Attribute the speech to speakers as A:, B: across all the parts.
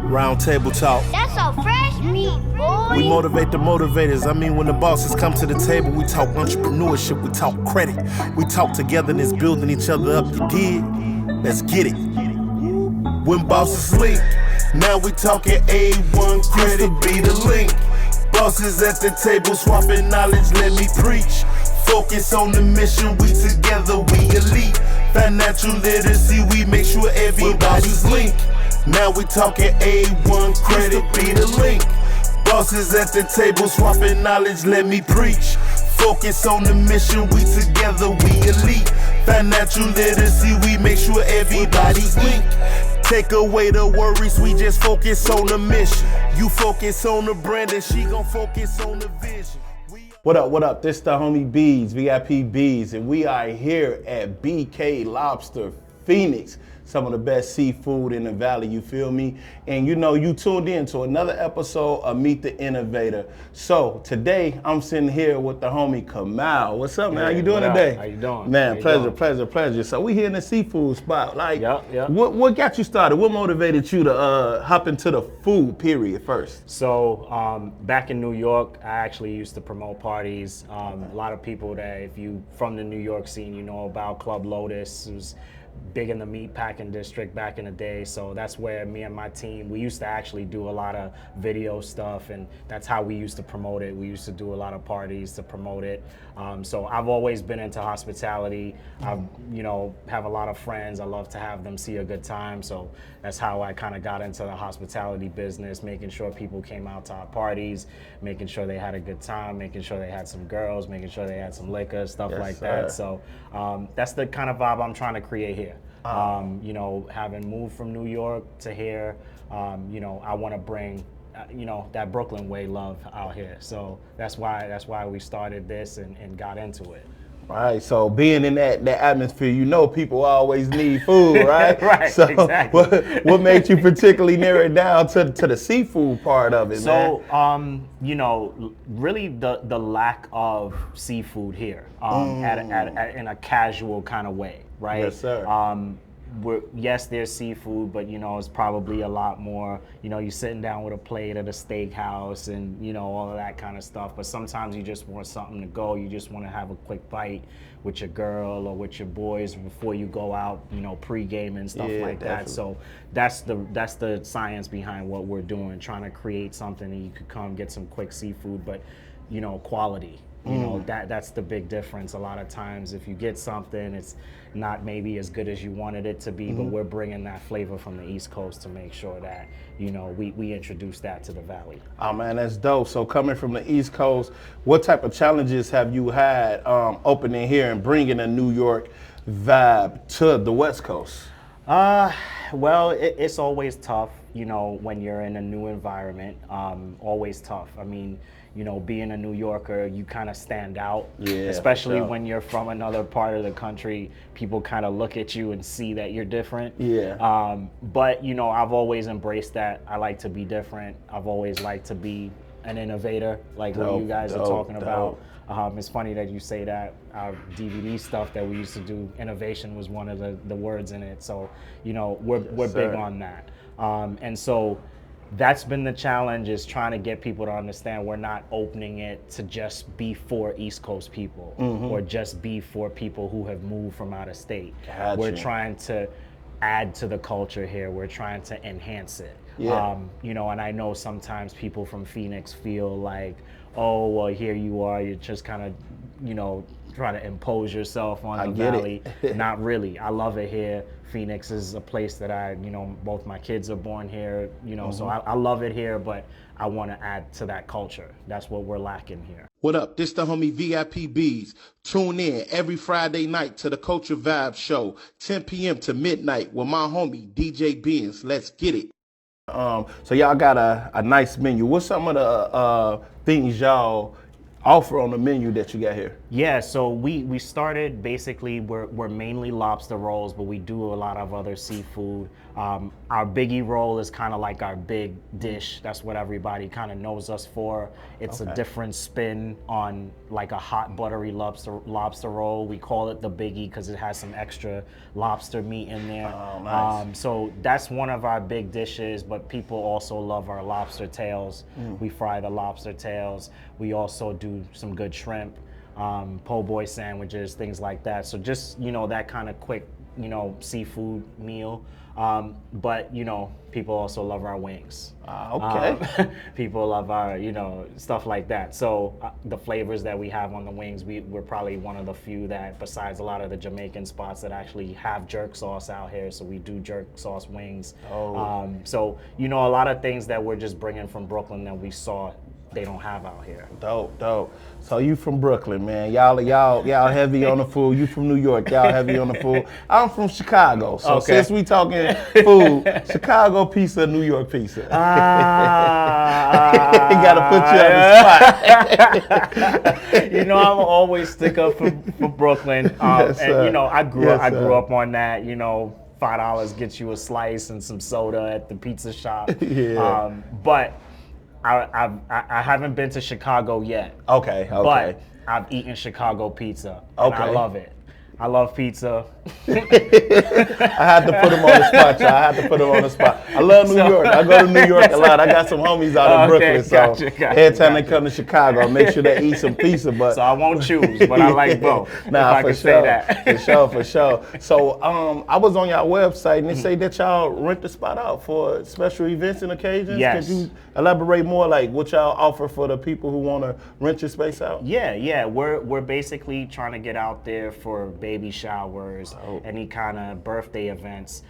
A: Round table talk.
B: That's so fresh meat, boy.
A: We motivate the motivators. I mean, when the bosses come to the table, we talk entrepreneurship, we talk credit. We talk togetherness, building each other up. You dig? Let's get it. When bosses link, now we talking A1 credit, be the link. Bosses at the table, swapping knowledge, let me preach. Focus on the mission, we together, we elite. Financial literacy, we make sure everybody's linked. Now we talking A1 credit, be the link. Bosses at the table, swapping knowledge, let me preach. Focus on the mission, we together, we elite. Financial literacy, we make sure everybody's linked. Take away the worries, we just focus on the mission. You focus on the brand and she gon' focus on the vision. What up? This the homie Beadz, VIPBeadz, and we are here at Bk Lobster Phoenix. Some of the best seafood in the valley, you feel me? And you know, you tuned in to another episode of Meet the Innovator. So today, I'm sitting here with the homie Kamau. What's up, man? How you doing today?
C: How you doing?
A: Man, pleasure. So we here in the seafood spot. Like,
C: Yep.
A: What got you started? What motivated you to hop into the food, period, first?
C: So back in New York, I actually used to promote parties. A lot of people that, if you from the New York scene, you know about Club Lotus. It was big in the meat packing district back in the day, so that's where me and my team, we used to actually do a lot of video stuff, and that's how we used to promote it. We used to do a lot of parties to promote it. So I've always been into hospitality. I have a lot of friends. I love to have them see a good time, so that's how I kind of got into the hospitality business, making sure people came out to our parties, making sure they had a good time, making sure they had some girls, making sure they had some liquor, stuff like that. So that's the kind of vibe I'm trying to create here. Having moved from New York to here, I want to bring, that Brooklyn way love out here. So that's why we started this and got into it.
A: Right, so being in that atmosphere, you know people always need food, right?
C: Right,
A: so
C: exactly.
A: What made you particularly narrow it down to the seafood part of it, man?
C: So, really the lack of seafood here in a casual kind of way, right?
A: Yes, sir.
C: Yes, there's seafood, but it's probably a lot more. You're sitting down with a plate at a steakhouse and all of that kind of stuff. But sometimes you just want something to go. You just want to have a quick bite with your girl or with your boys before you go out, pre-game and stuff like
A: definitely.
C: that. So that's the science behind what we're doing, trying to create something that you could come get some quick seafood, but quality. That's the big difference. A lot of times if you get something, it's not maybe as good as you wanted it to be, but we're bringing that flavor from the East Coast to make sure that, we introduce that to the Valley.
A: Oh man, that's dope. So coming from the East Coast, what type of challenges have you had opening here and bringing a New York vibe to the West Coast?
C: Well, it's always tough, when you're in a new environment, always tough. I mean, being a New Yorker, you kind of stand out, especially when you're from another part of the country. People kind of look at you and see that you're different. But I've always embraced that. I like to be different. I've always liked to be an innovator, like what you guys are talking about. It's funny that you say that. Our DVD stuff that we used to do, innovation was one of the words in it. So, we're big on that. And so that's been the challenge, is trying to get people to understand we're not opening it to just be for East Coast people or just be for people who have moved from out of state.
A: Gotcha.
C: We're trying to add to the culture here. We're trying to enhance it. And I know sometimes people from Phoenix feel like, oh, well, here you are, you're just kind of, trying to impose yourself on the Valley. Not really. I love it here. Phoenix is a place that both my kids are born here, so I love it here, but I want to add to that culture. That's what we're lacking here.
A: What up? This the homie VIPBeadz. Tune in every Friday night to the Culture Vibe Show, 10 p.m. to midnight with my homie DJ Benz. Let's get it. So y'all got a nice menu. What's some of the things y'all offer on the menu that you got here?
C: Yeah, so we started basically, we're mainly lobster rolls, but we do a lot of other seafood. Our biggie roll is kind of like our big dish. That's what everybody kind of knows us for. It's a different spin on like a hot buttery lobster roll. We call it the biggie because it has some extra lobster meat in there.
D: Oh, nice.
C: So that's one of our big dishes, but people also love our lobster tails. We fry the lobster tails. We also do some good shrimp, po' boy sandwiches, things like that. So just, that kind of quick, seafood meal. But people also love our wings.
D: Okay.
C: People love our, stuff like that. So the flavors that we have on the wings, we're probably one of the few that, besides a lot of the Jamaican spots, that actually have jerk sauce out here. So we do jerk sauce wings. So a lot of things that we're just bringing from Brooklyn that we saw they don't have out here.
D: Dope. So you from Brooklyn, man. Y'all heavy on the food. You from New York, y'all heavy on the food. I'm from Chicago. So since we talking food, Chicago pizza, New York pizza. Gotta put you on the spot.
C: I'm always stick up for Brooklyn.
D: Yes,
C: and I grew
D: sir.
C: up on that, $5 gets you a slice and some soda at the pizza shop.
D: Yeah.
C: But I haven't been to Chicago yet.
D: Okay.
C: But I've eaten Chicago pizza. And I love it. I love pizza.
D: I had to put him on the spot, y'all. I love New York. I go to New York a lot. I got some homies out in Brooklyn. So every time they come to Chicago, I make sure they eat some pizza. But
C: so I won't choose, but I like both.
D: Nah,
C: if I
D: for
C: can
D: sure.
C: say that.
D: For sure. So I was on your website and they say that y'all rent the spot out for special events and occasions.
C: Yes.
D: Could you elaborate more, like what y'all offer for the people who want to rent your space out?
C: Yeah. We're basically trying to get out there for baby showers, any kind of birthday events,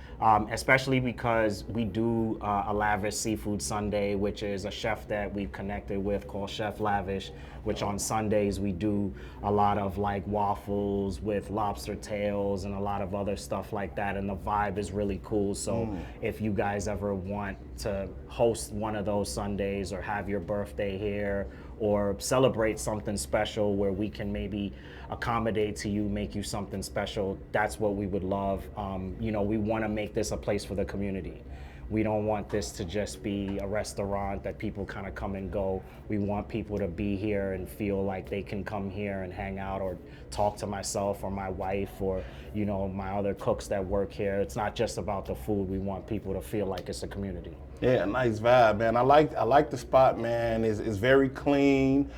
C: especially because we do a lavish seafood Sunday, which is a chef that we've connected with called Chef Lavish, which on Sundays we do a lot of like waffles with lobster tails and a lot of other stuff like that, and the vibe is really cool. So if you guys ever want to host one of those Sundays or have your birthday here or celebrate something special where we can maybe accommodate to you, make you something special, that's what we would love. We want to make this a place for the community. We don't want this to just be a restaurant that people kind of come and go. We want people to be here and feel like they can come here and hang out or talk to myself or my wife or, my other cooks that work here. It's not just about the food. We want people to feel like it's a community.
D: Yeah, nice vibe, man. I like the spot, man. It's very clean.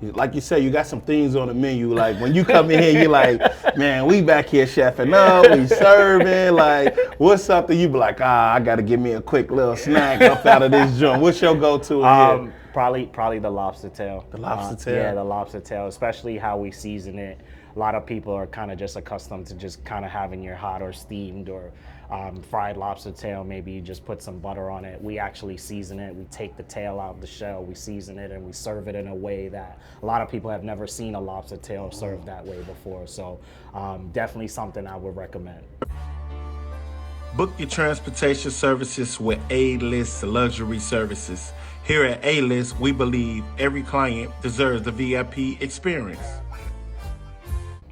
D: Like you said, you got some things on the menu. Like when you come in here, you like, man, we back here chefing up, we serving. Like, what's something you be like, I gotta give me a quick little snack up out of this joint. What's your go-to here?
C: Probably the lobster tail.
D: The lobster tail?
C: Yeah, the lobster tail, especially how we season it. A lot of people are kind of just accustomed to just kind of having your hot or steamed or fried lobster tail. Maybe you just put some butter on it. We actually season it. We take the tail out of the shell, we season it, and we serve it in a way that a lot of people have never seen a lobster tail served that way before. So definitely something I would recommend.
A: Book your transportation services with A-List Luxury Services. Here at A-List, we believe every client deserves the VIP experience.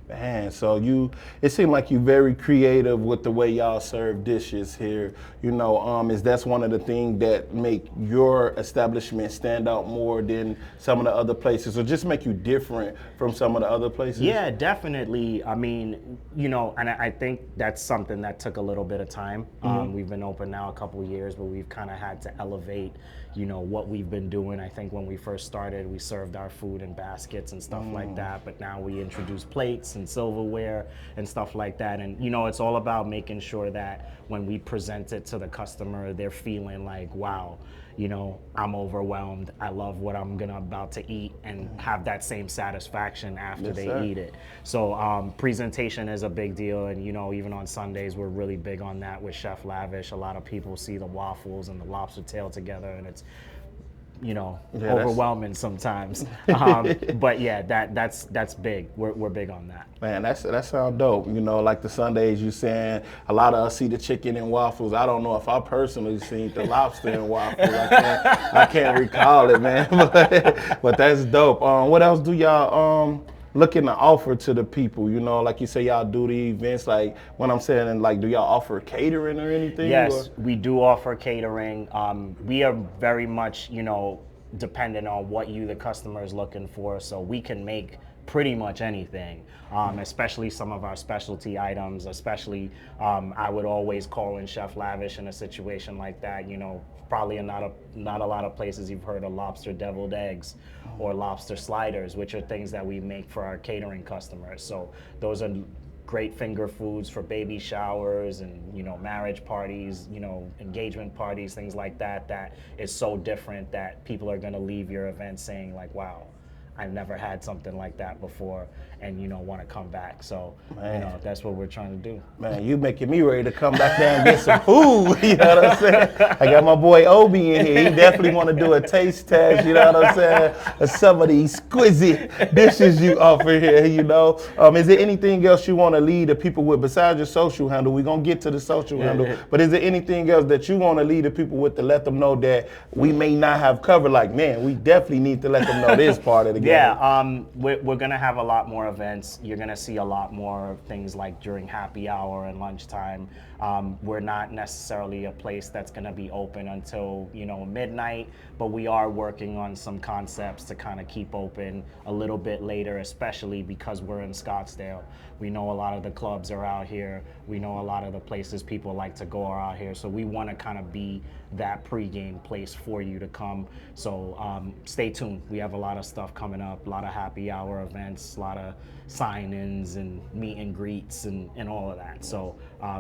D: Man, so it seemed like you're very creative with the way y'all serve dishes here. Is that's one of the things that make your establishment stand out more than some of the other places, or just make you different from some of the other places?
C: Yeah, definitely. I mean, and I think that's something that took a little bit of time. We've been open now a couple of years, but we've kind of had to elevate what we've been doing. I think when we first started, we served our food in baskets and stuff like that, but now we introduce plates and silverware and stuff like that. And it's all about making sure that when we present it to the customer, they're feeling like, wow, I'm overwhelmed. I love what I'm about to eat, and have that same satisfaction after they eat it. So presentation is a big deal, and even on Sundays we're really big on that with Chef Lavish. A lot of people see the waffles and the lobster tail together, and it's overwhelming sometimes. But yeah, that's big. We're big on that.
D: Man, that sounds dope. Like the Sundays you saying, a lot of us see the chicken and waffles. I don't know if I personally seen the lobster and waffles. I can't recall it, man. But that's dope. What else do y'all looking to offer to the people? You know, like you say, y'all do the events. Like when I'm saying, like, do y'all offer catering or anything?
C: Yes,
D: or?
C: we do offer catering. We are very much, you know, dependent on what you, the customer, is looking for. So we can make pretty much anything, especially some of our specialty items. Especially, I would always call in Chef Lavish in a situation like that. You know, probably not a lot of places you've heard of lobster deviled eggs or lobster sliders, which are things that we make for our catering customers. So those are great finger foods for baby showers and, you know, marriage parties, you know, engagement parties, things like that, that is so different that people are going to leave your event saying like, wow, I've never had something like that before, and, you know, want to come back. So,
D: Man.
C: you know, that's what we're trying to do.
D: Man, you making me ready to come back down and get some food. You know what I'm saying? I got my boy Obi in here. He definitely want to do a taste test. You know what I'm saying? Of some of the exquisite dishes you offer here. You know, is there anything else you want to lead the people with besides your social handle? We're gonna get to the social handle, but is there anything else that you want to lead the people with to let them know that we may not have covered? Like, man, we definitely need to let them know this part of the game.
C: Yeah, we're gonna have a lot more events. You're gonna see a lot more things like during happy hour and lunchtime. We're not necessarily a place that's gonna be open until, you know, midnight, but we are working on some concepts to kind of keep open a little bit later, especially because we're in Scottsdale. We know a lot of the clubs are out here. We know a lot of the places people like to go are out here. So we want to kind of be that pregame place for you to come. So stay tuned. We have a lot of stuff coming up, a lot of happy hour events, a lot of sign-ins and meet and greets and all of that. So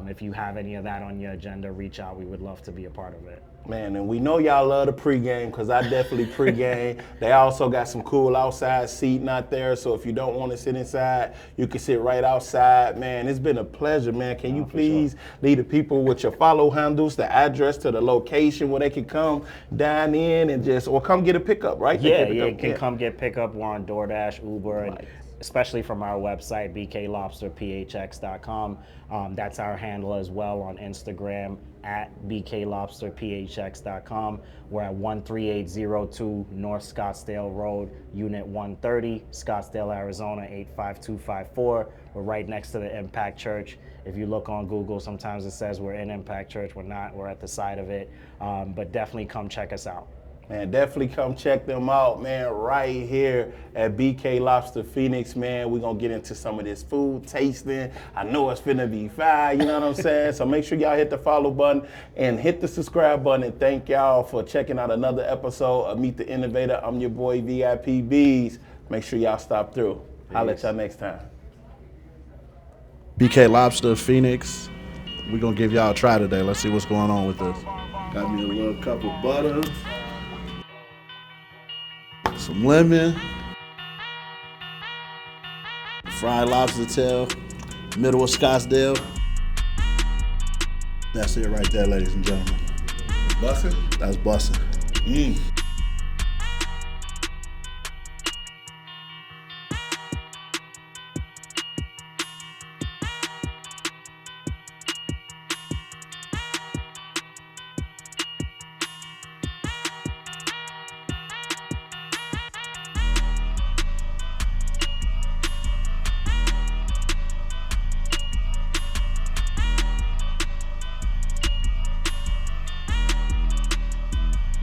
C: if you have any of that on your agenda, reach out. We would love to be a part of it.
D: Man, and we know y'all love the pregame because I definitely pregame. They also got some cool outside seating out there, so if you don't want to sit inside, you can sit right outside. Man, it's been a pleasure, man. Can you please lead the people with your follow handles, the address to the location where they can come dine in and just, or come get a pickup, right?
C: Yeah, you can come get pickup. We're on DoorDash, Uber, and especially from our website, bklobsterphx.com. That's our handle as well on Instagram at bklobsterphx.com. We're at 13802 North Scottsdale Road, Unit 130, Scottsdale, Arizona 85254. We're right next to the Impact Church. If you look on Google, sometimes it says we're in Impact Church. We're not. We're at the side of it. But definitely come check us out.
D: Man, definitely come check them out, man, right here at Bk Lobster Phoenix, man. We're going to get into some of this food tasting. I know it's finna be fire, you know what I'm saying? So make sure y'all hit the follow button and hit the subscribe button. And thank y'all for checking out another episode of Meet the Innovator. I'm your boy, VIPBeadz. Make sure y'all stop through. I'll at y'all next time.
E: Bk Lobster Phoenix. We're going to give y'all a try today. Let's see what's going on with this. Got me a little cup of butter. Some lemon, fried lobster tail, middle of Scottsdale. That's it right there, ladies and gentlemen.
D: Bussin'?
E: That's bussin'.